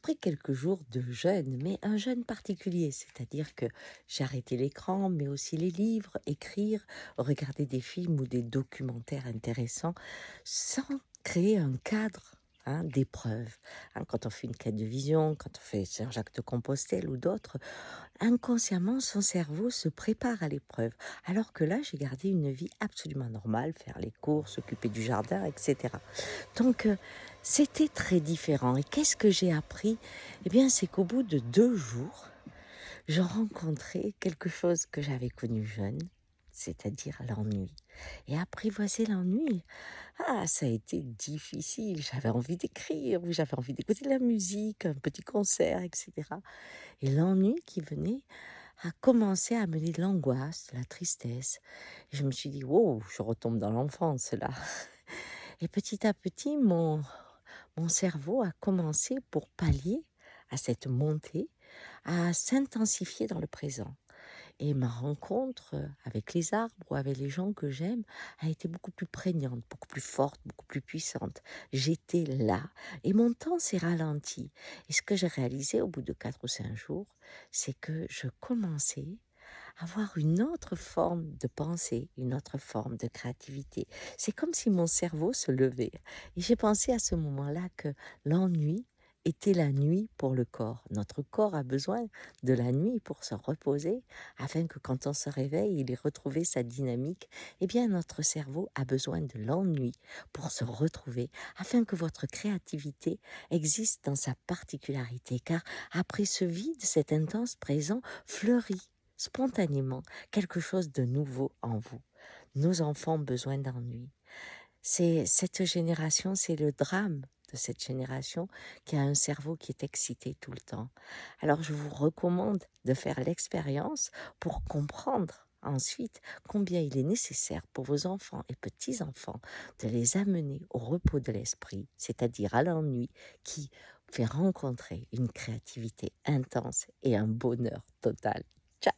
Après quelques jours de jeûne, mais un jeûne particulier, c'est-à-dire que j'ai arrêté l'écran, mais aussi les livres, écrire, regarder des films ou des documentaires intéressants, sans créer un cadre d'épreuve. Quand on fait une quête de vision, quand on fait Saint-Jacques de Compostelle ou d'autres, inconsciemment, son cerveau se prépare à l'épreuve. Alors que là, j'ai gardé une vie absolument normale, faire les courses, s'occuper du jardin, etc. Donc, c'était très différent. Et qu'est-ce que j'ai appris? Eh bien, c'est qu'au bout de 2 jours, je rencontrais quelque chose que j'avais connu jeune, c'est-à-dire l'ennui. Et apprivoiser l'ennui, ça a été difficile. J'avais envie d'écrire, ou j'avais envie d'écouter de la musique, un petit concert, etc. Et l'ennui qui venait a commencé à mener de l'angoisse, de la tristesse. Et je me suis dit: «Wow, je retombe dans l'enfance là». Et petit à petit, mon cerveau a commencé, pour pallier à cette montée, à s'intensifier dans le présent. Et ma rencontre avec les arbres ou avec les gens que j'aime a été beaucoup plus prégnante, beaucoup plus forte, beaucoup plus puissante. J'étais là et mon temps s'est ralenti. Et ce que j'ai réalisé au bout de 4 ou 5 jours, c'est que je commençais à avoir une autre forme de pensée, une autre forme de créativité. C'est comme si mon cerveau se levait. Et j'ai pensé à ce moment-là que l'ennui était la nuit pour le corps. Notre corps a besoin de la nuit pour se reposer, afin que quand on se réveille, il ait retrouvé sa dynamique. Eh bien, notre cerveau a besoin de l'ennui pour se retrouver, afin que votre créativité existe dans sa particularité. Car après ce vide, cet intense présent fleurit spontanément quelque chose de nouveau en vous. Nos enfants ont besoin d'ennui. C'est cette génération, c'est le drame de cette génération qui a un cerveau qui est excité tout le temps. Alors je vous recommande de faire l'expérience pour comprendre ensuite combien il est nécessaire pour vos enfants et petits-enfants de les amener au repos de l'esprit, c'est-à-dire à l'ennui qui fait rencontrer une créativité intense et un bonheur total. Ciao!